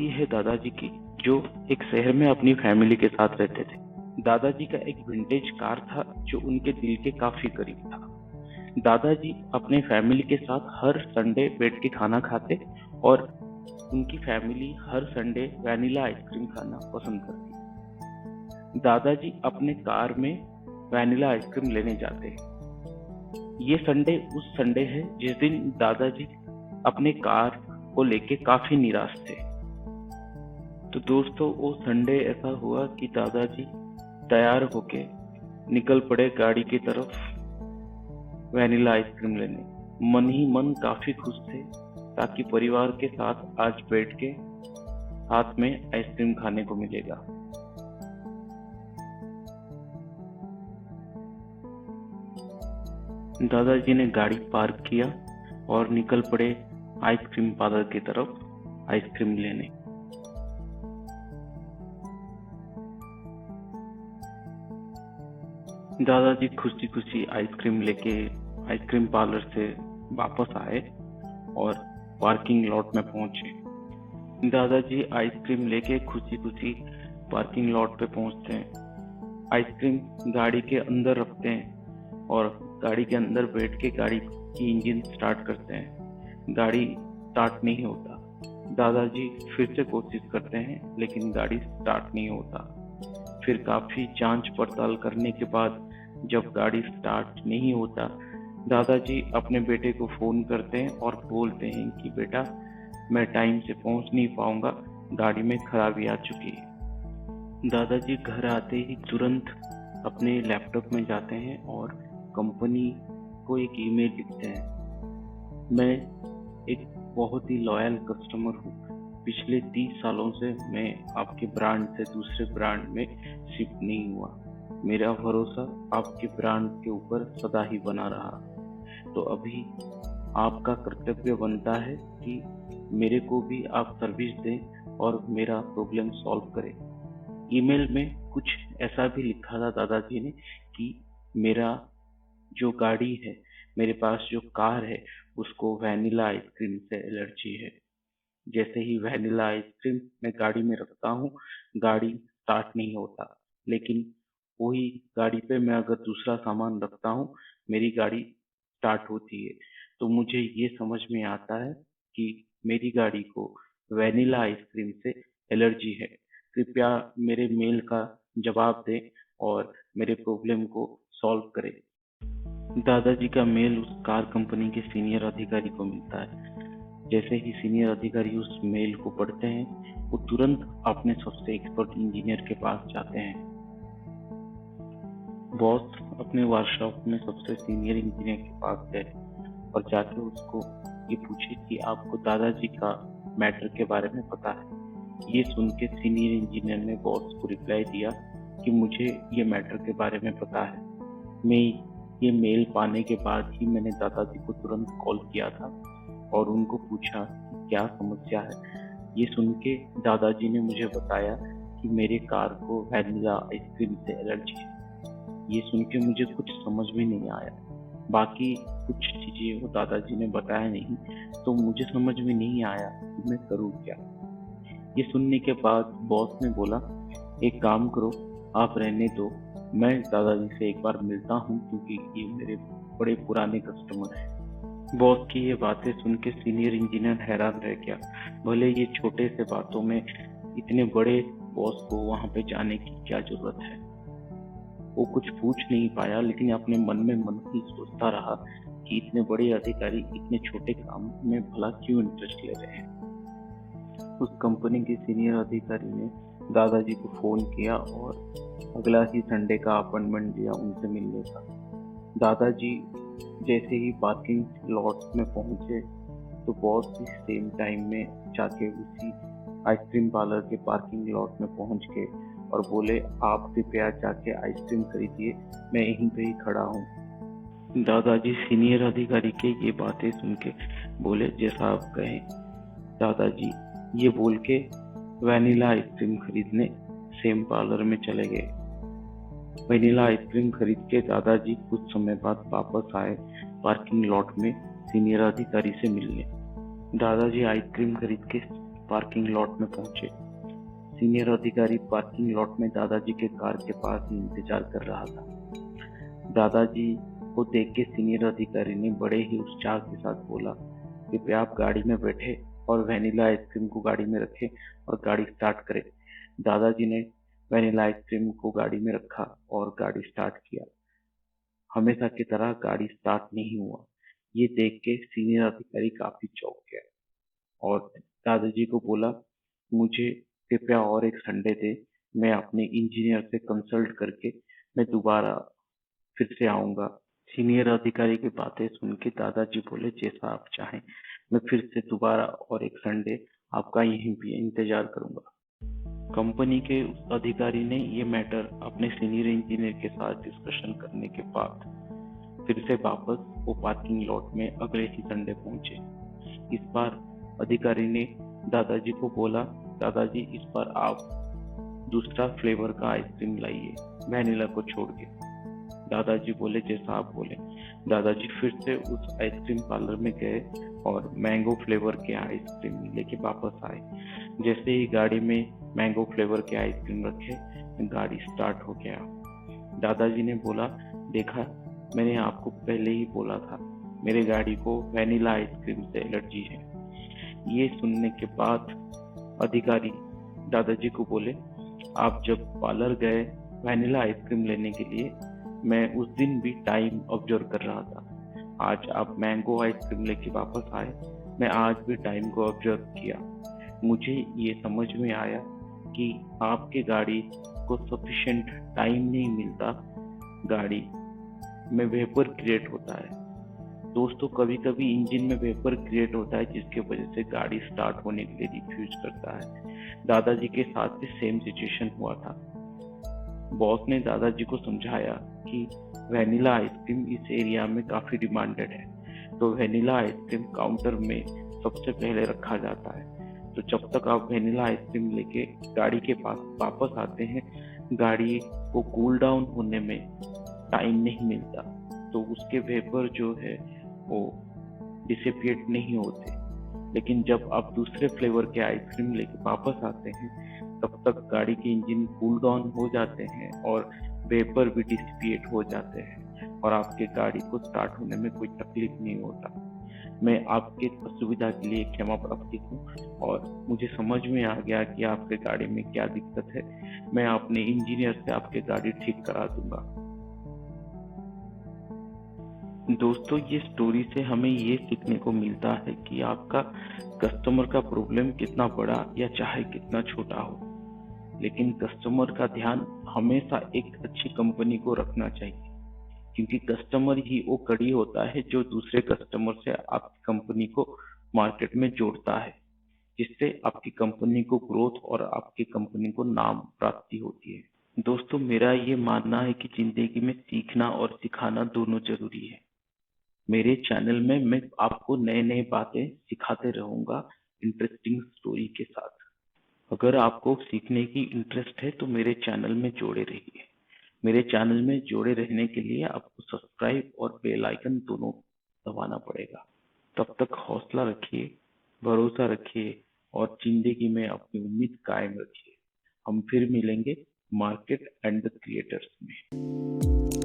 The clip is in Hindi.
होती है दादाजी की, जो एक शहर में अपनी फैमिली के साथ रहते थे। दादाजी का एक विंटेज कार था जो उनके दिल के काफी करीब था। दादाजी अपने फैमिली के साथ हर संडे बैठ के खाना खाते और उनकी फैमिली हर संडे वैनिला आइसक्रीम खाना पसंद करती। दादाजी अपने कार में वैनिला आइसक्रीम लेने जाते। ये संडे उस संडे है जिस दिन दादाजी अपने कार को लेके काफी निराश थे। तो दोस्तों, वो संडे ऐसा हुआ कि दादाजी तैयार होके निकल पड़े गाड़ी की तरफ वैनिला आइसक्रीम लेने। मन ही मन काफी खुश थे ताकि परिवार के साथ आज बैठ के साथ में आइसक्रीम खाने को मिलेगा। दादाजी ने गाड़ी पार्क किया और निकल पड़े आइसक्रीम पार्लर की तरफ आइसक्रीम लेने। दादाजी खुशी खुशी आइसक्रीम लेके आइसक्रीम पार्लर से वापस आए और पार्किंग लॉट में पहुंचे। दादाजी आइसक्रीम लेके खुशी खुशी पार्किंग लॉट पे पहुंचते हैं। आइसक्रीम गाड़ी के अंदर रखते हैं और गाड़ी के अंदर बैठ के गाड़ी की इंजन स्टार्ट करते हैं। गाड़ी स्टार्ट नहीं होता। दादाजी फिर से कोशिश करते हैं लेकिन गाड़ी स्टार्ट नहीं होता। फिर काफी जांच पड़ताल करने के बाद जब गाड़ी स्टार्ट नहीं होता, दादाजी अपने बेटे को फोन करते हैं और बोलते हैं कि बेटा, मैं टाइम से पहुंच नहीं पाऊंगा, गाड़ी में खराबी आ चुकी है। दादाजी घर आते ही तुरंत अपने लैपटॉप में जाते हैं और कंपनी को एक ईमेल लिखते हैं। मैं एक बहुत ही लॉयल कस्टमर हूँ। पिछले 30 सालों से मैं आपके ब्रांड से दूसरे ब्रांड में शिफ्ट नहीं हुआ। मेरा भरोसा आपके ब्रांड के ऊपर सदा ही बना रहा। तो अभी आपका कर्तव्य बनता है कि मेरे को भी आप सर्विस दें और मेरा प्रॉब्लम सॉल्व करें। ईमेल में कुछ ऐसा भी लिखा था दादाजी ने कि मेरा जो गाड़ी है, मेरे पास जो कार है, उसको वैनिला आइसक्रीम से एलर्जी है। जैसे ही वैनिला आइसक्रीम मैं गाड़ी में रखता हूँ, गाड़ी स्टार्ट नहीं होता। लेकिन वही गाड़ी पे मैं अगर दूसरा सामान रखता हूँ, मेरी गाड़ी स्टार्ट होती है। तो मुझे ये समझ में आता है कि मेरी गाड़ी को वैनिला आइसक्रीम से एलर्जी है। कृपया मेरे मेल का जवाब दें और मेरे प्रॉब्लम को सॉल्व करें। दादाजी का मेल उस कार कंपनी के सीनियर अधिकारी को मिलता है। जैसे ही सीनियर अधिकारी उस मेल को पढ़ते हैं, वो तुरंत अपने सबसे एक्सपर्ट इंजीनियर के पास जाते हैं। बॉस अपने वर्कशॉप में सबसे सीनियर इंजीनियर के पास गए और जाके उसको ये पूछे कि आपको दादाजी का मैटर के बारे में पता है। ये सुन के सीनियर इंजीनियर ने बॉस को रिप्लाई दिया कि मुझे ये मैटर के बारे में पता है। मैं ये मेल पाने के बाद ही मैंने दादाजी को तुरंत कॉल किया था और उनको पूछा कि क्या समस्या है। ये सुन के दादाजी ने मुझे बताया कि मेरे कार को वैनिला आइसक्रीम से एलर्जी है। ये सुन के मुझे कुछ समझ में नहीं आया। बाकी कुछ चीजें वो दादाजी ने बताया नहीं, तो मुझे समझ में नहीं आया कि मैं करूँ क्या। ये सुनने के बाद बॉस ने बोला, एक काम करो, आप रहने दो, मैं दादाजी से एक बार मिलता हूँ क्योंकि ये मेरे बड़े पुराने कस्टमर हैं। बॉस की ये बातें सुन के सीनियर इंजीनियर हैरान रह गया। भले ये छोटे से बातों में इतने बड़े बॉस को वहां पे जाने की क्या जरूरत है। वो कुछ पूछ नहीं पाया, लेकिन अपने मन में मन ही सोचता रहा कि इतने बड़े अधिकारी इतने छोटे काम में भला क्यों इंटरेस्ट ले रहे हैं। उस कंपनी के सीनियर अधिकारी ने दादाजी को फोन किया और अगला ही संडे का अपॉइंटमेंट लिया उनसे मिलने का। दादाजी जैसे ही पार्किंग लॉट में पहुंचे तो बॉस भी सेम टाइम में जाके उसी आइसक्रीम पार्लर के पार्किंग लॉट में पहुंच गए और बोले, आप कृपया जाके आइसक्रीम खरीदिए, मैं यहीं पे ही खड़ा हूँ। दादाजी सीनियर अधिकारी के ये बातें सुन के बोले, जैसा आप कहें। दादाजी ये बोल के वैनिला आइसक्रीम खरीदने सेम पार्लर में चले गए। वैनिला आइसक्रीम खरीद के दादाजी कुछ समय बाद वापस आए पार्किंग लॉट में सीनियर अधिकारी से मिलने। दादाजी आइसक्रीम खरीद के पार्किंग लॉट में पहुंचे। सीनियर अधिकारी पार्किंग लॉट में दादाजी के कार के पास ही इंतजार कर रहा था। दादाजी को देख के सीनियर अधिकारी ने बड़े ही उत्साह के साथ बोला, कृपया आप गाड़ी में बैठे और वेनिला आइसक्रीम को गाड़ी में रखें और गाड़ी स्टार्ट करें। दादाजी ने वेनिला आइसक्रीम को गाड़ी में रखा और गाड़ी स्टार्ट किया। हमेशा की तरह गाड़ी स्टार्ट नहीं हुआ। ये देख के सीनियर अधिकारी काफी चौंक गया और दादाजी को बोला, मुझे कृपया और एक संडे दे, मैं अपने इंजीनियर से कंसल्ट करके मैं दोबारा फिर से आऊंगा। सीनियर अधिकारी की बातें सुन के दादाजी बोले, जैसा आप चाहें, मैं फिर से दोबारा और एक संडे आपका यहीं भी इंतजार करूंगा। कंपनी के उस अधिकारी ने ये मैटर अपने सीनियर इंजीनियर के साथ डिस्कशन करने के बाद फिर से वापस वो पार्किंग लॉट में अगले ही संडे पहुंचे। इस बार अधिकारी ने दादाजी को बोला, दादाजी इस बार आप दूसरा फ्लेवर का आइसक्रीम लाइए, वेनिला को छोड़ के। दादाजी बोले, जैसा आप बोले। दादाजी फिर से उस आइसक्रीम पार्लर में गए और मैंगो फ्लेवर के आइसक्रीम लेके वापस आए। जैसे ही गाड़ी में मैंगो फ्लेवर के आइसक्रीम रखे, गाड़ी स्टार्ट हो गया। दादाजी ने बोला, देखा, मैंने आपको पहले ही बोला था, मेरे गाड़ी को वेनिला आइसक्रीम से एलर्जी है। ये सुनने के बाद अधिकारी दादाजी को बोले, आप जब पार्लर गए वेनिला आइसक्रीम लेने के लिए, मैं उस दिन भी टाइम ऑब्जर्व कर रहा था। आज आप मैंगो आइसक्रीम लेके वापस आए, मैं आज भी टाइम को ऑब्जर्व किया। मुझे ये समझ में आया कि आपके गाड़ी को सफिशिएंट टाइम नहीं मिलता, गाड़ी में वेपर क्रिएट होता है। दोस्तों, कभी कभी इंजन में वेपर क्रिएट होता है जिसके वजह से गाड़ी स्टार्ट होने के लिए रिफ्यूज करता है। दादाजी के साथ भी सेम सिचुएशन हुआ था। बॉस ने दादाजी को समझाया कि वेनिला आइसक्रीम इस एरिया में काफी डिमांडेड है, तो वेनिला आइसक्रीम काउंटर में सबसे पहले रखा जाता है। तो जब तक आप वेनिला आइसक्रीम लेके गाड़ी के पास वापस आते हैं, गाड़ी को कूल डाउन होने में टाइम नहीं मिलता, तो उसके वेपर जो है वो डिसिपिएट नहीं होते। लेकिन जब आप दूसरे फ्लेवर के आइसक्रीम लेके वापस आते हैं, तब तक गाड़ी के इंजन कूल डाउन हो जाते हैं और वेपर भी डिसिपिएट हो जाते हैं और आपके गाड़ी को स्टार्ट होने में कोई तकलीफ नहीं होता। मैं आपके असुविधा के लिए क्षमा प्रार्थी हूँ और मुझे समझ में आ गया कि आपके गाड़ी में क्या दिक्कत है। मैं अपने इंजीनियर से आपकी गाड़ी ठीक करा दूंगा। दोस्तों, ये स्टोरी से हमें ये सीखने को मिलता है कि आपका कस्टमर का प्रॉब्लम कितना बड़ा या चाहे कितना छोटा हो, लेकिन कस्टमर का ध्यान हमेशा एक अच्छी कंपनी को रखना चाहिए, क्योंकि कस्टमर ही वो कड़ी होता है जो दूसरे कस्टमर से आपकी कंपनी को मार्केट में जोड़ता है, जिससे आपकी कंपनी को ग्रोथ और आपकी कंपनी को नाम प्राप्ति होती है। दोस्तों, मेरा ये मानना है कि जिंदगी में सीखना और सिखाना दोनों जरूरी है। मेरे चैनल में मैं आपको नए नए बातें सिखाते रहूंगा इंटरेस्टिंग स्टोरी के साथ। अगर आपको सीखने की इंटरेस्ट है तो मेरे चैनल में जोड़े रहिए। मेरे चैनल में जोड़े रहने के लिए आपको सब्सक्राइब और बेल आइकन दोनों दबाना पड़ेगा। तब तक हौसला रखिए, भरोसा रखिए और जिंदगी में अपनी उम्मीद कायम रखिए। हम फिर मिलेंगे मार्केट एंड द क्रिएटर्स में।